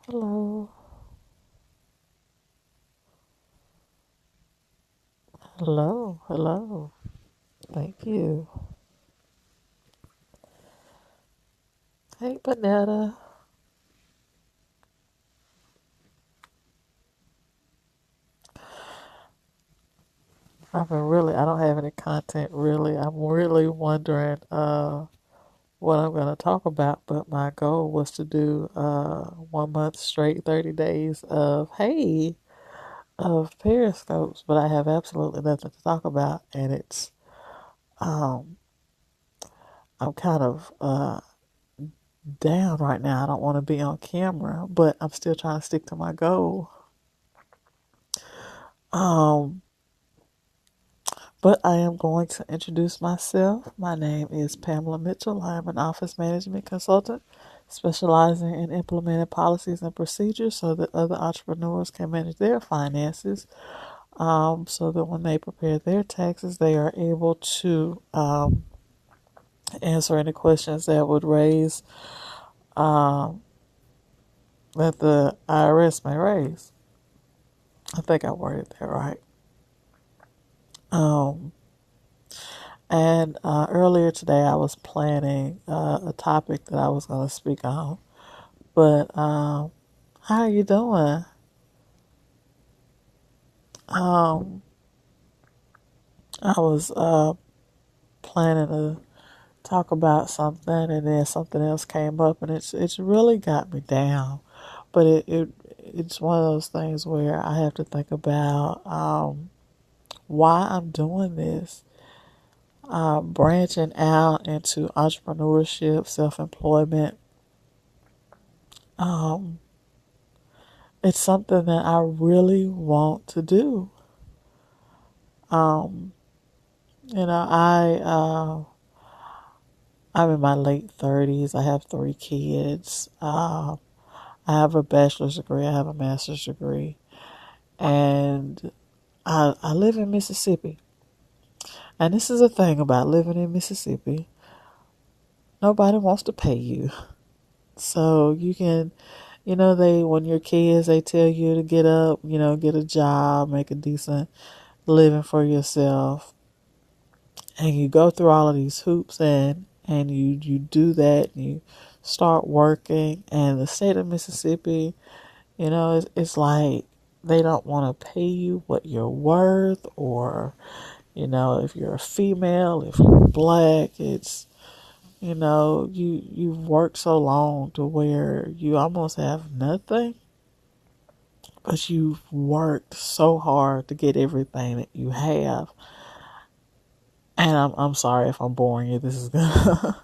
Hello, hello, hello. Thank you. Hey, Banetta. I don't have any content really. I'm really wondering what I'm going to talk about, but my goal was to do 1 month straight, 30 days of Periscopes, but I have absolutely nothing to talk about, and um, I'm kind of down right now. I don't want to be on camera, but I'm still trying to stick to my goal. Um, But I am going to introduce myself. My name is Pamela Mitchell. I am an office management consultant specializing in implementing policies and procedures so that other entrepreneurs can manage their finances, so that when they prepare their taxes, they are able to answer any questions that would raise um, that the IRS may raise. I think I worded that right. Um, And earlier today, I was planning a topic that I was going to speak on. But how are you doing? Um, I was planning to talk about something, and then something else came up, and it's really got me down. But it's one of those things where I have to think about why I'm doing this. Branching out into entrepreneurship, self employment. Um, It's something that I really want to do. Um, I'm in my late 30s. I have 3 kids. I have a bachelor's degree. I have a master's degree, and I live in Mississippi. And this is a thing about living in Mississippi. Nobody wants to pay you, so you can, they when you're kids, they tell you to get up, get a job, make a decent living for yourself, and you go through all of these hoops, and you do that, and you start working, and the state of Mississippi, it's like they don't want to pay you what you're worth, or if you're a female, if you're black, it's you've worked so long to where you almost have nothing, but you've worked so hard to get everything that you have. And I'm sorry if I'm boring you. This is gonna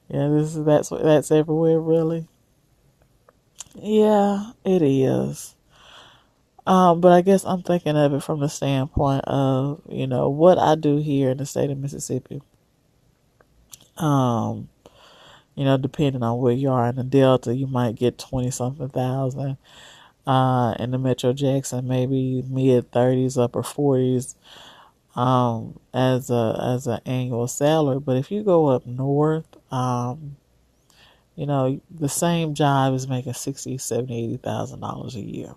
Yeah, that's everywhere really. Yeah, it is. But I guess I'm thinking of it from the standpoint of, what I do here in the state of Mississippi. Um, depending on where you are in the Delta, you might get 20 something thousand. In the Metro Jackson, maybe mid 30s, upper 40s, as an annual salary. But if you go up north, the same job is making 60, 70, $80,000 a year.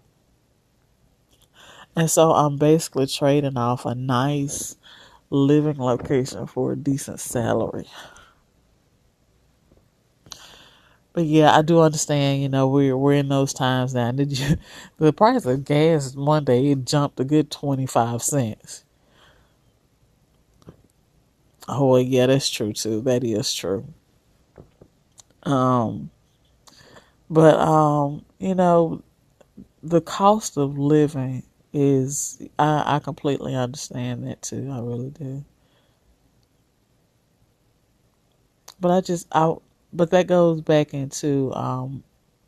And so I'm basically trading off a nice living location for a decent salary. But yeah, I do understand, we're in those times now. Did you the price of gas Monday it jumped a good 25 cents. Oh well, yeah, that's true too. That is true. Um but the cost of living is I completely understand that too. I really do. But but that goes back into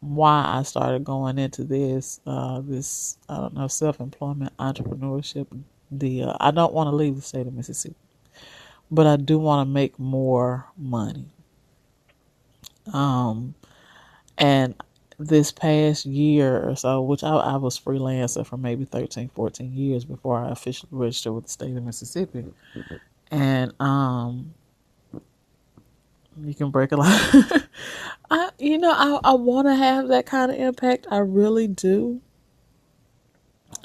why I started going into this I don't know, self-employment entrepreneurship deal. I don't want to leave the state of Mississippi, but I do want to make more money. Um, and this past year or so, which I was freelancer for maybe 13, 14 years before I officially registered with the state of Mississippi. And You can break a lot. I want to have that kind of impact. I really do.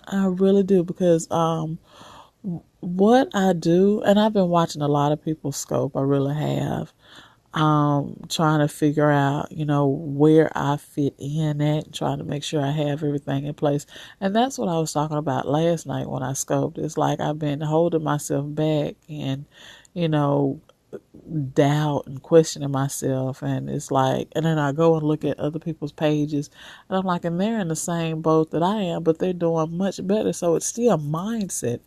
I really do because what I do, and I've been watching a lot of people scope. I really have. Trying to figure out, where I fit in at, trying to make sure I have everything in place. And that's what I was talking about last night when I scoped. It's like I've been holding myself back and, you know, doubt and questioning myself. And it's like, and then I go and look at other people's pages and I'm like, and they're in the same boat that I am, but they're doing much better. So it's still a mindset.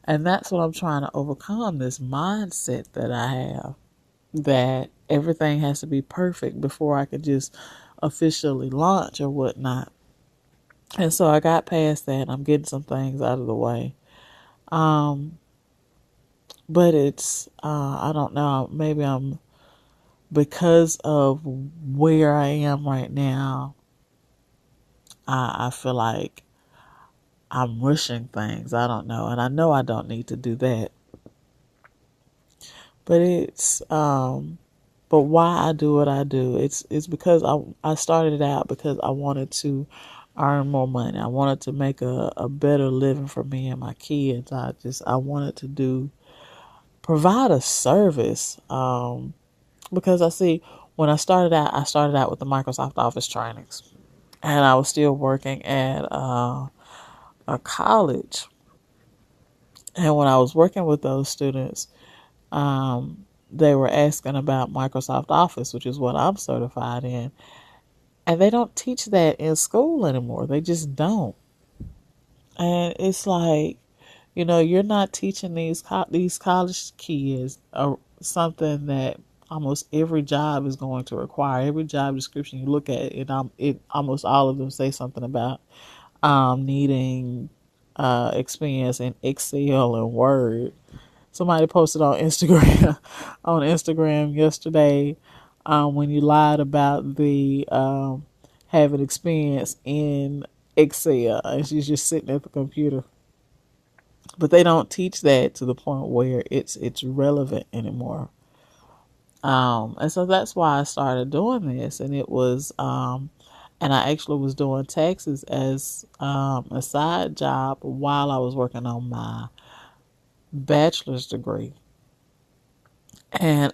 And that's what I'm trying to overcome, this mindset that I have, that everything has to be perfect before I could just officially launch or whatnot. And so I got past that and I'm getting some things out of the way. Um, but it's, I don't know, maybe I'm, because of where I am right now, I feel like I'm rushing things. I don't know. And I know I don't need to do that. But but why I do what I do, it's because I started it out because I wanted to earn more money. I wanted to make a better living for me and my kids. I wanted to provide a service. Because I see when I started out with the Microsoft Office trainings, and I was still working at a college. And when I was working with those students, they were asking about Microsoft Office, which is what I'm certified in. And they don't teach that in school anymore. They just don't. And it's like, you're not teaching these college kids something that almost every job is going to require. Every job description you look at, it almost all of them say something about needing experience in Excel and Word. Somebody posted on Instagram yesterday, when you lied about the having experience in Excel, and she's just sitting at the computer. But they don't teach that to the point where it's relevant anymore. And so that's why I started doing this, and it was and I actually was doing taxes as a side job while I was working on my bachelor's degree. And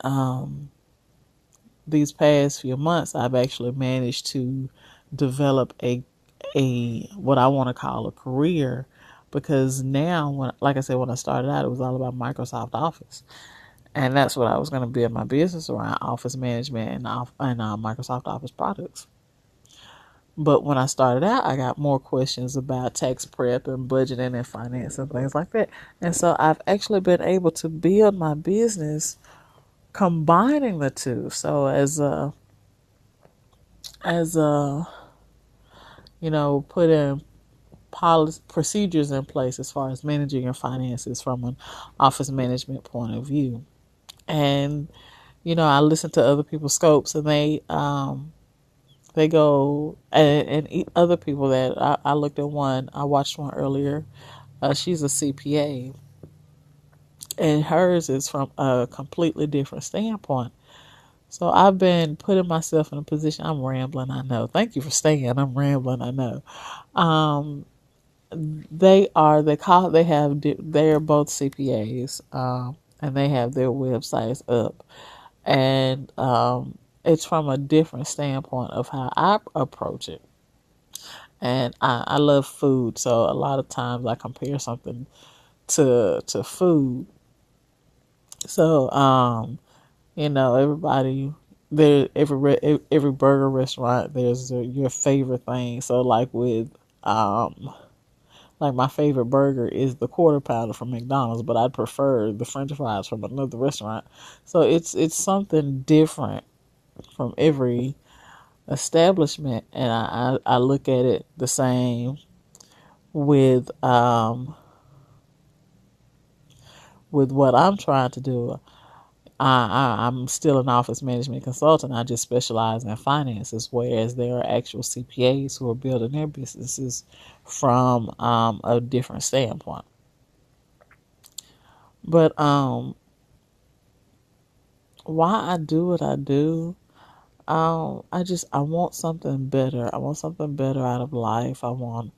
these past few months, I've actually managed to develop a what I want to call a career, because now, like I said, when I started out, it was all about Microsoft Office, and that's what I was going to build my business around: office management and Microsoft Office products. But when I started out, I got more questions about tax prep and budgeting and finance and things like that. And so I've actually been able to build my business combining the two. So as putting policy procedures in place as far as managing your finances from an office management point of view. And I listen to other people's scopes, and they go and other people that I looked at one. I watched one earlier. She's a CPA, and hers is from a completely different standpoint. So I've been putting myself in a position. I'm rambling, I know. Thank you for staying. I'm rambling, I know. Um, they're both CPAs, and they have their websites up, and it's from a different standpoint of how I approach it. And I love food, so a lot of times I compare something to food. So everybody there, every burger restaurant, there's your favorite thing. So like my favorite burger is the quarter pounder from McDonald's, but I'd prefer the French fries from another restaurant. So it's something different from every establishment, and I look at it the same with what I'm trying to do. I'm still an office management consultant. I just specialize in finances, whereas there are actual CPAs who are building their businesses from a different standpoint. But why I do what I do. I want something better. I want something better out of life. I want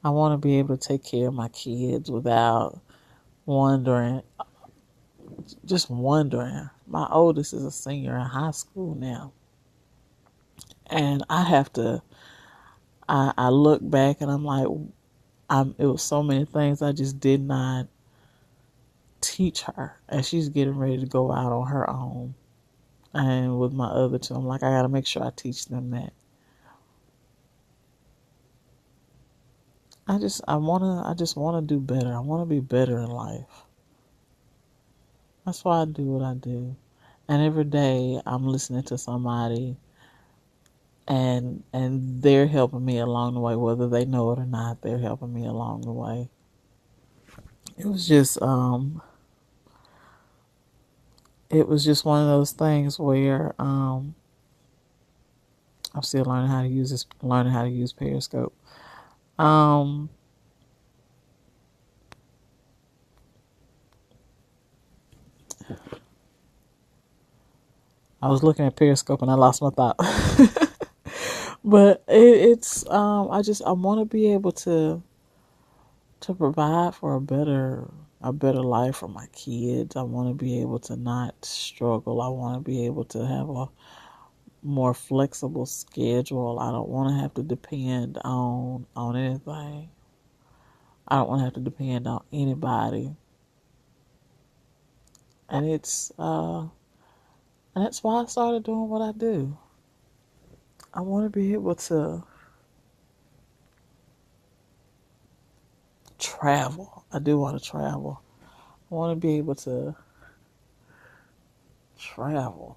to be able to take care of my kids without wondering, just wondering. My oldest is a senior in high school now, and I have to. I look back and I'm like, it was so many things I just did not teach her, and she's getting ready to go out on her own. And with my other two, I'm like, I gotta make sure I teach them that. I just wanna do better. I wanna be better in life. That's why I do what I do. And every day I'm listening to somebody and they're helping me along the way, whether they know it or not, they're helping me along the way. It was just one of those things where I'm still learning how to use Periscope. Um I was looking at Periscope and I lost my thought. But it's I want to be able to provide for a better life for my kids. I want to be able to not struggle. I want to be able to have a more flexible schedule. I don't want to have to depend on anything. I don't want to have to depend on anybody. And and that's why I started doing what I do. I want to be able to travel. I do want to travel. I want to be able to travel.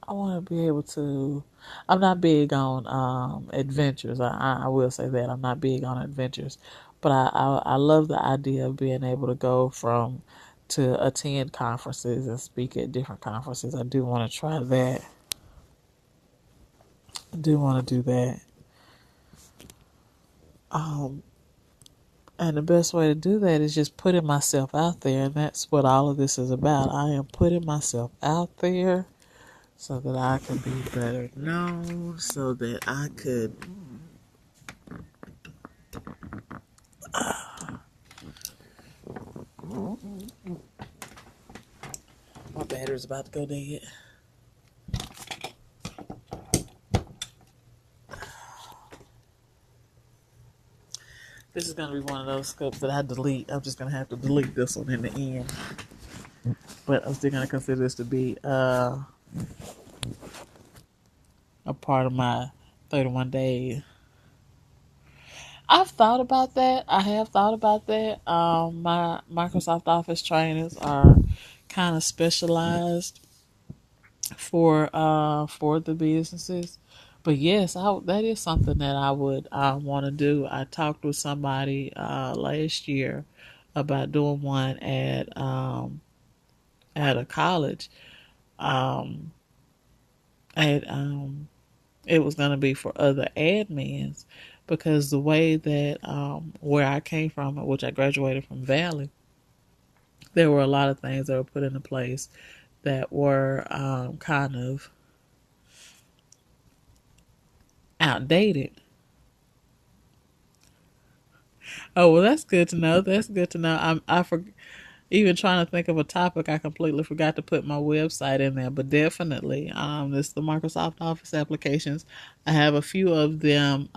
I want to be able to. I'm not big on adventures. I will say that I'm not big on adventures, but I love the idea of being able to go from to attend conferences and speak at different conferences. I do want to try that. I do want to do that. Um, and the best way to do that is just putting myself out there, and that's what all of this is about. I am putting myself out there so that I could be better known, so that I could. My battery's about to go dead. This is gonna be one of those scopes that I delete. I'm just gonna have to delete this one in the end. But I'm still gonna consider this to be a part of my 31 days. I've thought about that. I have thought about that. My Microsoft Office trainers are kind of specialized for the businesses. But yes, that is something that I would want to do. I talked with somebody last year about doing one at a college. Um, and it was going to be for other admins because the way that where I came from, which I graduated from Valley, there were a lot of things that were put into place that were kind of outdated. Oh well, that's good to know. That's good to know. Even trying to think of a topic, I completely forgot to put my website in there. But definitely, this the Microsoft Office applications. I have a few of them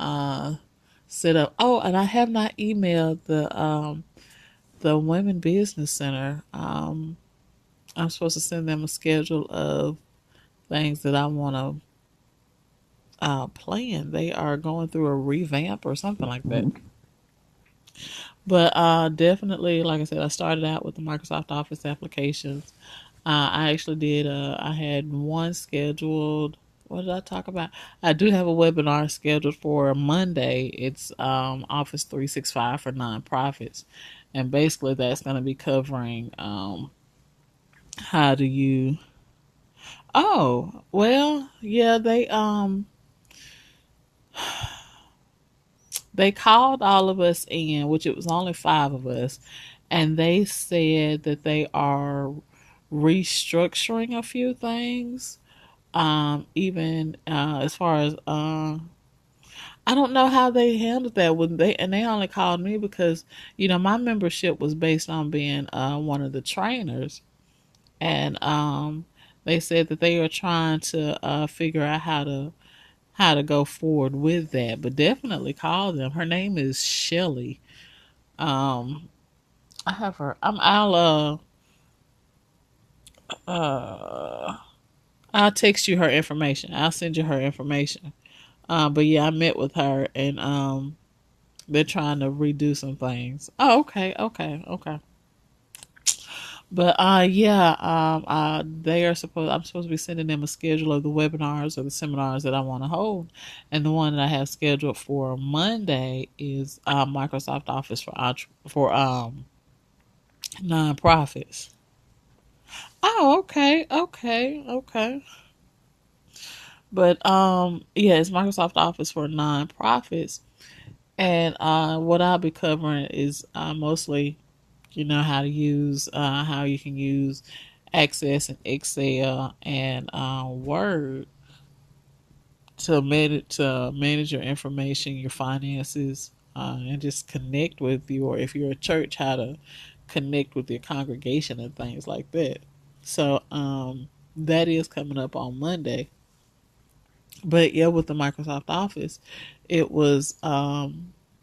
set up. Oh, and I have not emailed the Women Business Center. I'm supposed to send them a schedule of things that I want to plan. They are going through a revamp or something like that. But definitely, like I said, I started out with the Microsoft Office applications. I actually did. I had one scheduled. What did I talk about? I do have a webinar scheduled for Monday. It's Office 365 for nonprofits, and basically that's going to be covering how do you. Oh well, yeah, they called all of us in, which it was only five of us, and they said that they are restructuring a few things. Even as far as I don't know how they handled that when they only called me because my membership was based on being one of the trainers, and they said that they are trying to figure out how to go forward with that. But definitely call them. Her name is Shelly. Um, I have her. Uh I'll text you her information. I'll send you her information. But yeah, I met with her, and they're trying to redo some things. Oh, okay, okay, okay. But yeah, they are supposed. I'm supposed to be sending them a schedule of the webinars or the seminars that I want to hold, and the one that I have scheduled for Monday is Microsoft Office for nonprofits. Oh, okay, okay, okay. But yeah, it's Microsoft Office for nonprofits, and what I'll be covering is mostly how you can use Access and Excel and Word to manage your information, your finances, and just connect with if you're a church, how to connect with your congregation and things like that. So that is coming up on Monday. But yeah, with the Microsoft Office, it was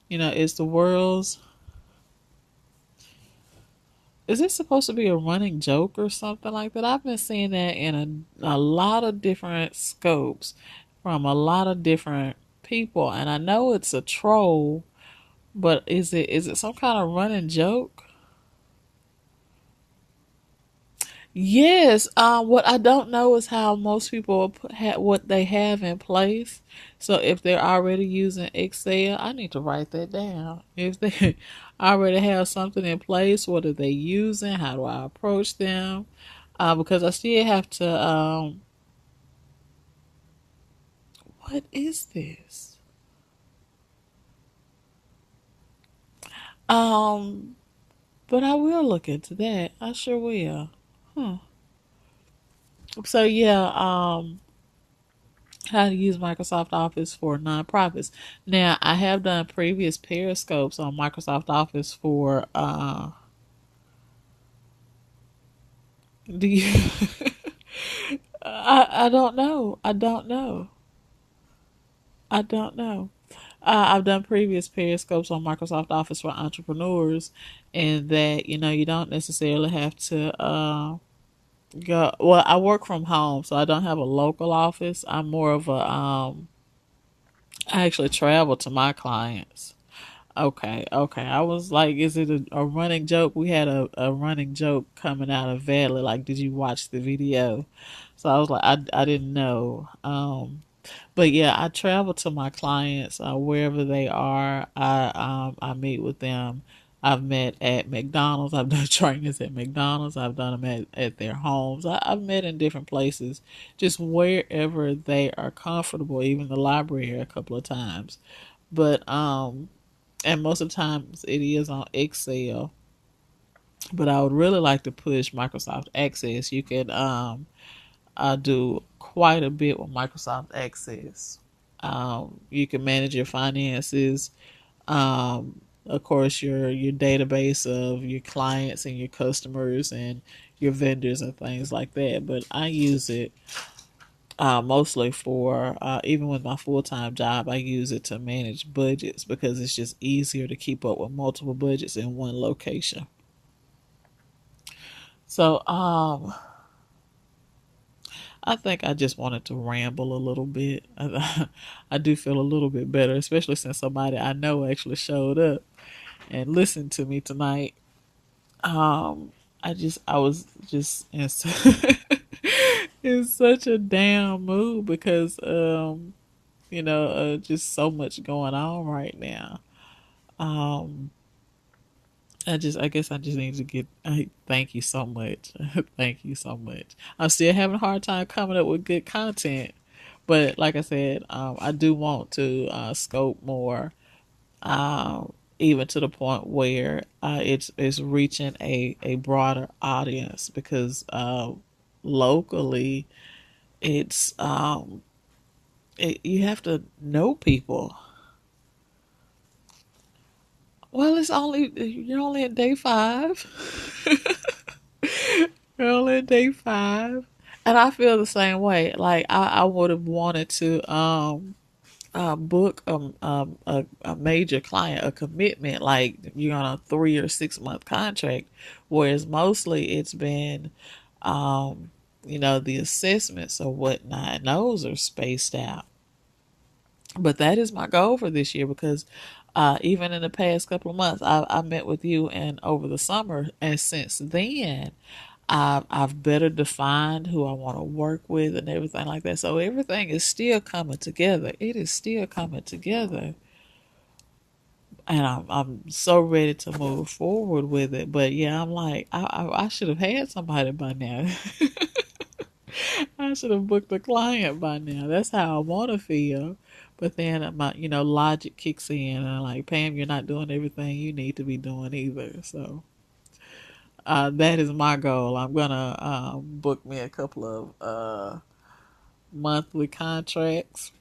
it's the world's. Is this supposed to be a running joke or something like that? I've been seeing that in a lot of different scopes from a lot of different people, and I know it's a troll, but is it some kind of running joke? Yes. What I don't know is how most people what they have in place. So if they're already using Excel, I need to write that down. If they already have something in place, what are they using? How do I approach them? Because I still have to. What is this? Um, but I will look into that. I sure will. Huh. So yeah. How to use Microsoft Office for nonprofits. Now, I have done previous periscopes on Microsoft Office for do you I don't know. I don't know. I don't know. I've done previous periscopes on Microsoft Office for entrepreneurs, and that you don't necessarily have to go. Well, I work from home, so I don't have a local office. I'm more of a I actually travel to my clients. Okay, okay. I was like, is it a running joke? We had a running joke coming out of Valley. Like, did you watch the video? So I was like, I didn't know. But yeah, I travel to my clients wherever they are. I meet with them. I've met at McDonald's. I've done trainings at McDonald's. I've done them at their homes. I've met in different places, just wherever they are comfortable. Even the library a couple of times. But and most of the times it is on Excel. But I would really like to push Microsoft Access. You can do quite a bit with Microsoft Access. You can manage your finances. Of course, your database of your clients and your customers and your vendors and things like that. But I use it mostly for even with my full-time job. I use it to manage budgets because it's just easier to keep up with multiple budgets in one location. So I think I just wanted to ramble a little bit. I do feel a little bit better, especially since somebody I know actually showed up and listened to me tonight. I was just in, in such a down mood because just so much going on right now. Um, I guess I just need to get. Thank you so much. Thank you so much. I'm still having a hard time coming up with good content, but like I said, I do want to scope more. even to the point where it's reaching a broader audience because locally it's you have to know people. Well, it's only you're only at day 5. You're only at day 5, and I feel the same way. Like I would have wanted to book a major client, a commitment, like you're on a 3 or 6 month contract, whereas mostly it's been, the assessments or whatnot, and those are spaced out. But that is my goal for this year because even in the past couple of months, I met with you and over the summer, and since then, I've better defined who I want to work with and everything like that. So everything is still coming together. It is still coming together, and I'm so ready to move forward with it. But yeah, I'm like I should have had somebody by now. I should have booked a client by now. That's how I want to feel. But then my logic kicks in, and I'm like, Pam, you're not doing everything you need to be doing either. So that is my goal. I'm gonna book me a couple of monthly contracts.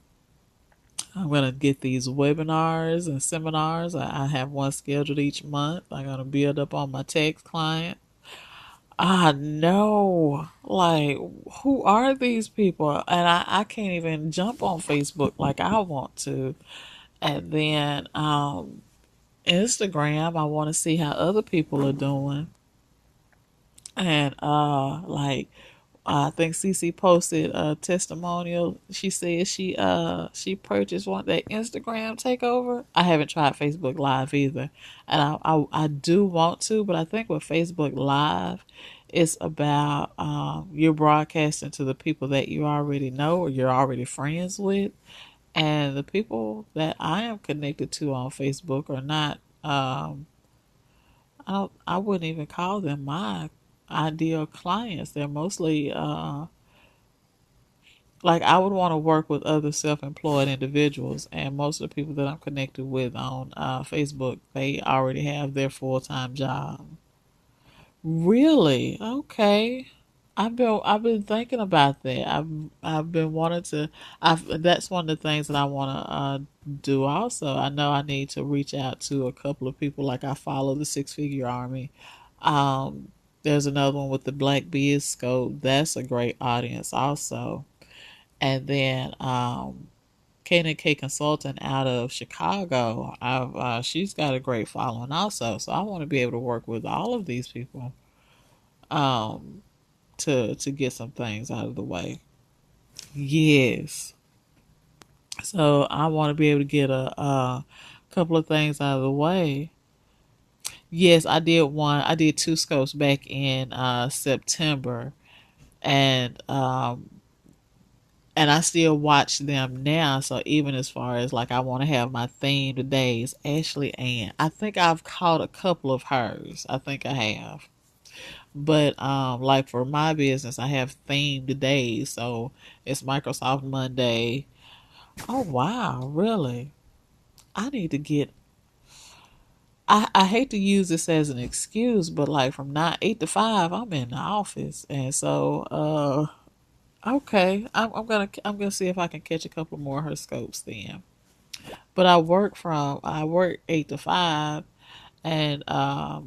I'm gonna get these webinars and seminars. I have one scheduled each month. I'm gonna build up on my text client. I know, like, who are these people? And I can't even jump on Facebook like I want to. And then Instagram, I want to see how other people are doing. And like I think Cece posted a testimonial. She said she purchased one that Instagram takeover. I haven't tried Facebook Live either, and I do want to, but I think with Facebook Live, it's about you're broadcasting to the people that you already know or you're already friends with, and the people that I am connected to on Facebook are not. I wouldn't even call them my ideal clients. They're mostly like I would want to work with other self-employed individuals, and most of the people that I'm connected with on Facebook, they already have their full-time job. Really? Okay. I've been thinking about that. I've been wanting to. I've That's one of the things that I want to do. Also, I know I need to reach out to a couple of people. Like I follow the Six Figure Army. There's another one with the Black Biz Scope. That's a great audience also. And then K K Consultant out of Chicago. She's got a great following also. So I want to be able to work with all of these people. Um, to get some things out of the way. Yes. So I want to be able to get a couple of things out of the way. Yes, I did one. I did 2 scopes back in September, and I still watch them now. So even as far as like I want to have my themed days, Ashley Ann. I think I've caught a couple of hers. I think I have. But like for my business, I have themed days. So it's Microsoft Monday. Oh wow, really? I need to get I hate to use this as an excuse, but like from 8 to 5 I'm in the office. And so okay. I'm gonna see if I can catch a couple more of her scopes then. But I work 8 to 5, and I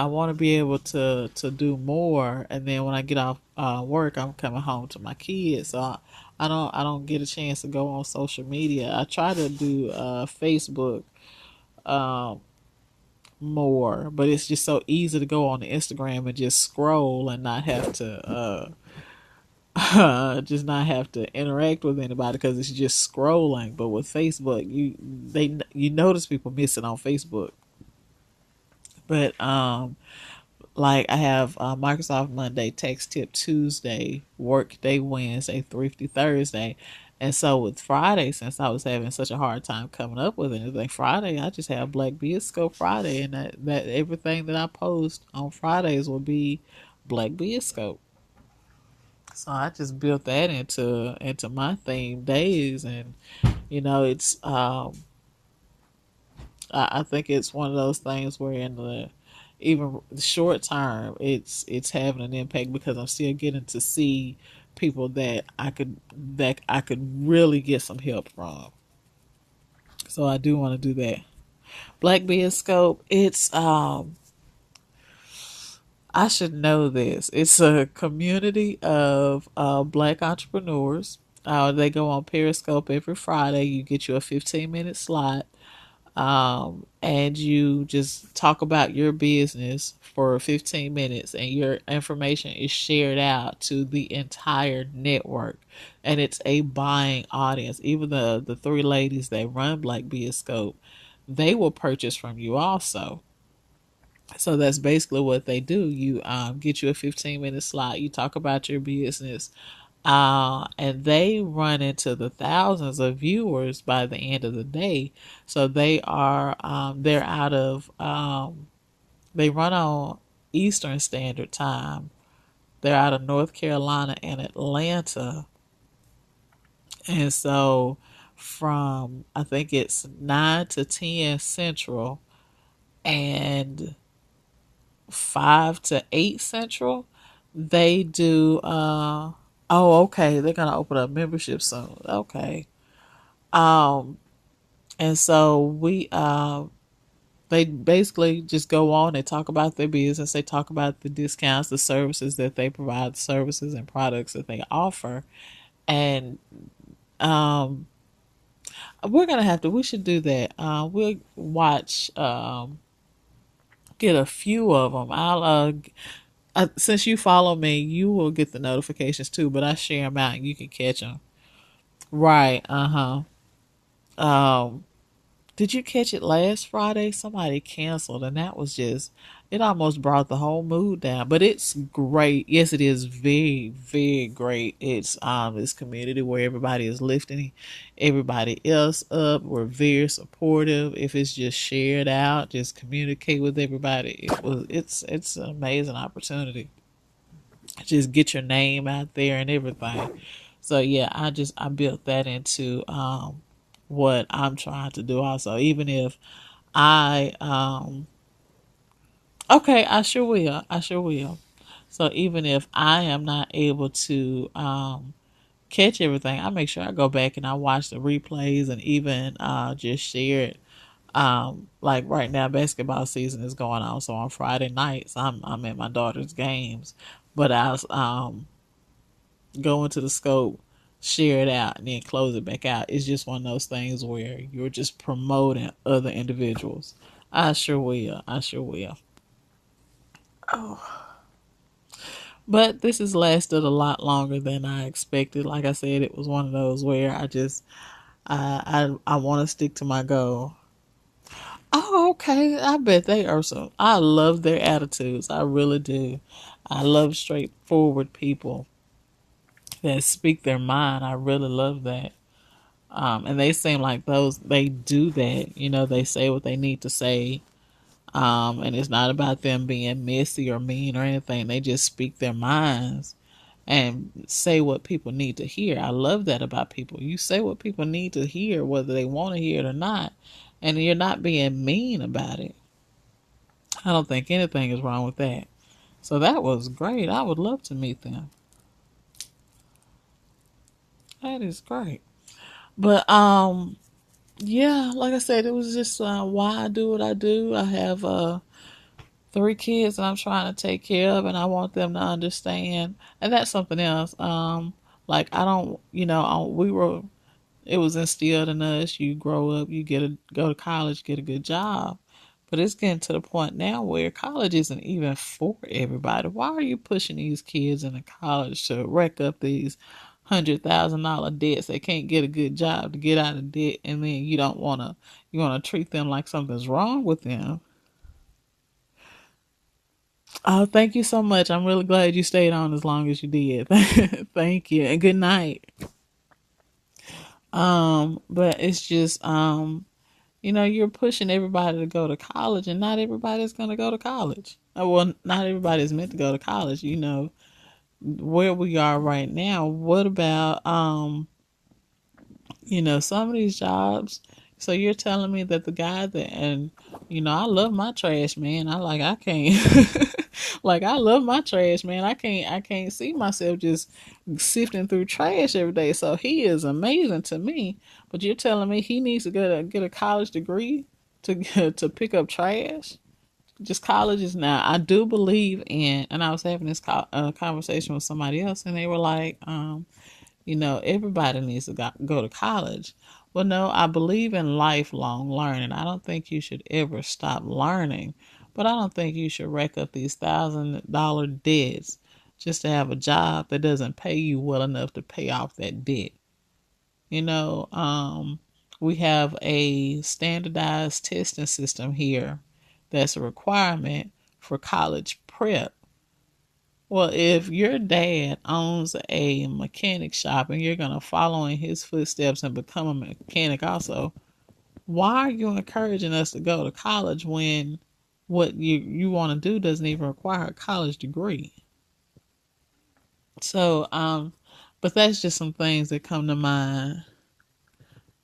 want to be able to do more. And then when I get off work, I'm coming home to my kids, so I don't get a chance to go on social media. I try to do Facebook um, more, but it's just so easy to go on the Instagram and just scroll and not have to just not have to interact with anybody because it's just scrolling. But with Facebook, you notice people missing on Facebook. But like I have Microsoft Monday, Text Tip Tuesday, Workday Wednesday, Thrifty Thursday. And so with Friday, since I was having such a hard time coming up with anything, Friday I just have Black Biz Scope Friday, and that everything that I post on Fridays will be Black Biz Scope. So I just built that into my theme days, and it's I think it's one of those things where in the even the short term, it's having an impact because I'm still getting to see people that I could really get some help from. So I do want to do that. Black Beard Scope, it's I should know this. It's a community of black entrepreneurs. They go on Periscope every Friday. You get you a 15-minute slot, and you just talk about your business for 15 minutes, and your information is shared out to the entire network. And it's a buying audience. Even the three ladies that run Black Beard Scope, they will purchase from you also. So that's basically what they do. You get you a 15-minute slot. You talk about your business, and they run into the thousands of viewers by the end of the day. So they're out of they run on Eastern Standard Time. They're out of North Carolina and Atlanta, and so from I think it's 9 to 10 Central and 5 to 8 Central, they do oh, okay, they're gonna open up membership soon. Okay. Um and so we they basically just go on, they talk about their business, they talk about the discounts, the services that they provide, the services and products that they offer. And um we're gonna have to we should do that. We'll watch get a few of them. Since you follow me, you will get the notifications too. But I share them out, and you can catch them. Right. Uh huh. Did you catch it last Friday? Somebody canceled, and that was just it. Almost brought the whole mood down. But it's great. Yes, it is very, very great. It's this community where everybody is lifting everybody else up. We're very supportive. If it's just shared out, just communicate with everybody. It's an amazing opportunity. Just get your name out there and everything. So yeah, I built that into what I'm trying to do also. Even if I okay, I sure will. I sure will. So even if I am not able to catch everything, I make sure I go back and I watch the replays and even just share it. Like right now, basketball season is going on, so on Friday nights I'm at my daughter's games, but I was go into the scope, share it out, and then close it back out. It's just one of those things where you're just promoting other individuals. I sure will. I sure will. Oh. But this has lasted a lot longer than I expected. Like I said, it was one of those where I want to stick to my goal. Oh, okay. I bet they are so. I love their attitudes. I really do. I love straightforward people that speak their mind. I really love that. And they seem like they do that. They say what they need to say. And it's not about them being messy or mean or anything. They just speak their minds and say what people need to hear. I love that about people. You say what people need to hear, whether they want to hear it or not. And you're not being mean about it. I don't think anything is wrong with that. So that was great. I would love to meet them. That is great. But yeah, like I said, it was just why I do what I do. I have 3 kids that I'm trying to take care of, and I want them to understand. And that's something else. Like I don't, we were. It was instilled in us. You grow up, you go to college, get a good job. But it's getting to the point now where college isn't even for everybody. Why are you pushing these kids into college to rack up these $100,000 debts? They can't get a good job to get out of debt, and then you wanna treat them like something's wrong with them. Oh, thank you so much. I'm really glad you stayed on as long as you did. Thank you, and good night. But it's just you're pushing everybody to go to college, and not everybody's going to go to college. Well, not everybody's meant to go to college. Where we are right now. What about some of these jobs? So you're telling me that the guy that, and I love my trash man. I can't like I love my trash man. I can't see myself just sifting through trash every day. So he is amazing to me. But you're telling me he needs to get a college degree to to pick up trash? Just colleges now. I do believe in, and I was having this conversation with somebody else, and they were like, everybody needs to go to college. Well, no, I believe in lifelong learning. I don't think you should ever stop learning, but I don't think you should rack up these $1,000 debts just to have a job that doesn't pay you well enough to pay off that debt. You know, we have a standardized testing system here that's a requirement for college prep. Well, if your dad owns a mechanic shop and you're going to follow in his footsteps and become a mechanic also, why are you encouraging us to go to college when what you want to do doesn't even require a college degree? So, but that's just some things that come to mind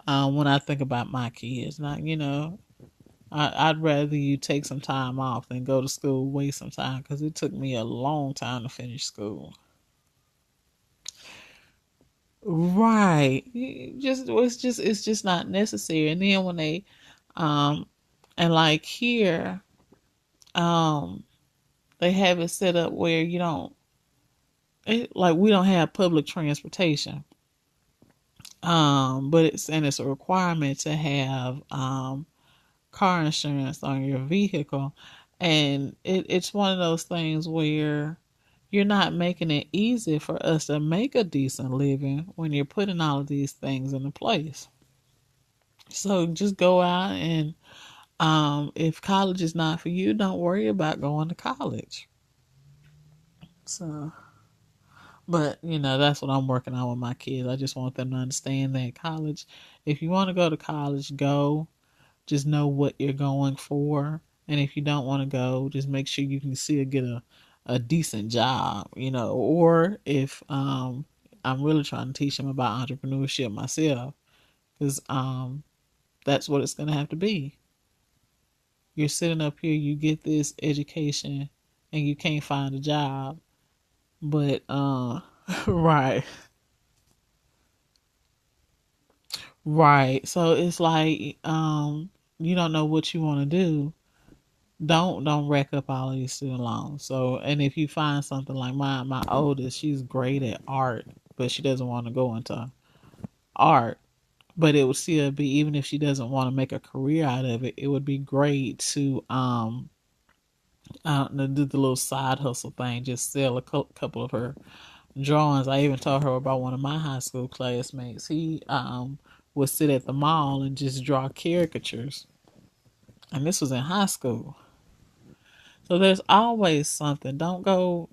when I think about my kids. Now, I'd rather you take some time off than go to school, waste some time, because it took me a long time to finish school. Right. It's just not necessary. And then when um and like here, um they have it set up where you don't like we don't have public transportation. But it's a requirement to have car insurance on your vehicle. And it's one of those things where you're not making it easy for us to make a decent living when you're putting all of these things into place. So just go out and if college is not for you, don't worry about going to college. So, but that's what I'm working on with my kids. I just want them to understand that college, if you want to go to college, go. Just know what you're going for. And if you don't want to go, just make sure you can still get a decent job, or if I'm really trying to teach them about entrepreneurship myself, because that's what it's going to have to be. You're sitting up here, you get this education, and you can't find a job. But right, right. So it's like you don't know what you want to do. Don't rack up all of these student loans. So, and if you find something like my oldest, she's great at art, but she doesn't want to go into art. But it would still be, even if she doesn't want to make a career out of it, it would be great to do the little side hustle thing, just sell a couple of her drawings. I even told her about one of my high school classmates. He would sit at the mall and just draw caricatures, and this was in high school. So there's always something. Don't go.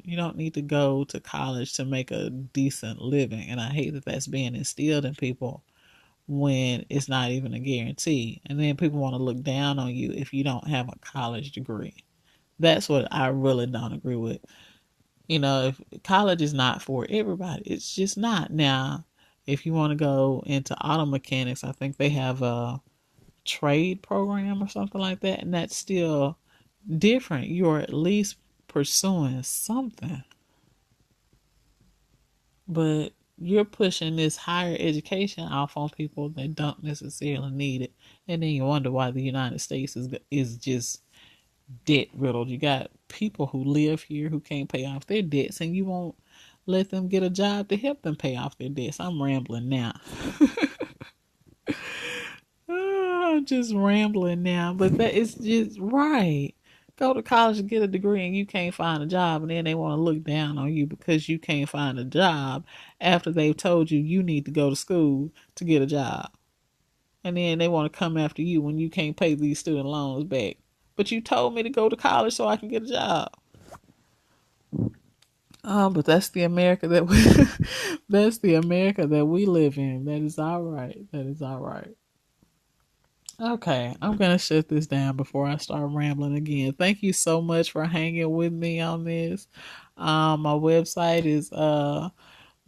You don't need to go to college to make a decent living, and I hate that that's being instilled in people when it's not even a guarantee. And then people want to look down on you if you don't have a college degree. That's what I really don't agree with. If college is not for everybody, it's just not. Now, if you want to go into auto mechanics, I think they have a trade program or something like that, and that's still different. You're at least pursuing something, but you're pushing this higher education off on people that don't necessarily need it, and then you wonder why the United States is just debt riddled. You got people who live here who can't pay off their debts, and you won't let them get a job to help them pay off their debts. I'm rambling now. I'm just rambling now, but that is just right. Go to college and get a degree and you can't find a job, and then they want to look down on you because you can't find a job after they've told you you need to go to school to get a job. And then they want to come after you when you can't pay these student loans back. But you told me to go to college so I can get a job. But that's the America that we that's the America that we live in. That is all right. That is all right. Okay, I'm gonna shut this down before I start rambling again. Thank you so much for hanging with me on this. My website is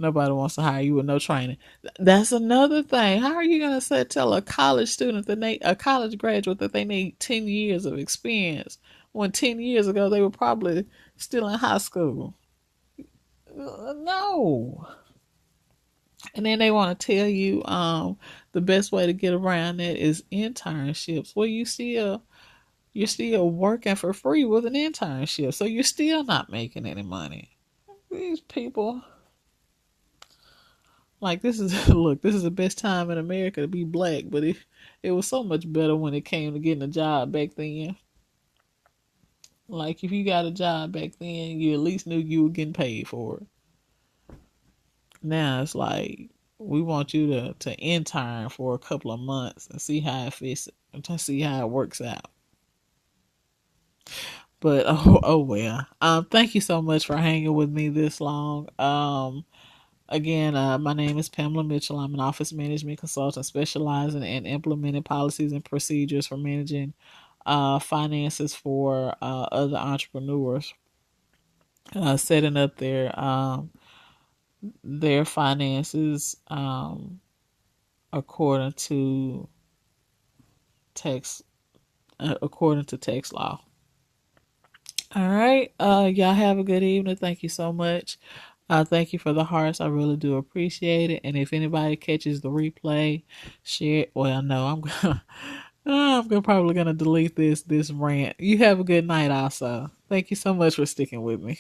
Nobody wants to hire you with no training. That's another thing. How are you going to tell a college student that a college graduate that they need 10 years of experience when 10 years ago they were probably still in high school? No. And then they want to tell you the best way to get around that is internships. Well, you're still working for free with an internship, so you're still not making any money. These people, like, this is look, this is the best time in America to be black, but it was so much better when it came to getting a job back then. Like, if you got a job back then, you at least knew you were getting paid for it. Now it's like we want you to intern for a couple of months and see how it fits and to see how it works out. But oh well. Thank you so much for hanging with me this long. Again, my name is Pamela Mitchell. I'm an office management consultant specializing in implementing policies and procedures for managing finances for other entrepreneurs, setting up their finances according to tax according to tax law. All right. Y'all have a good evening. Thank you so much. Thank you for the hearts. I really do appreciate it. And if anybody catches the replay, share it. Well, no, I'm probably gonna delete this rant. You have a good night also. Thank you so much for sticking with me.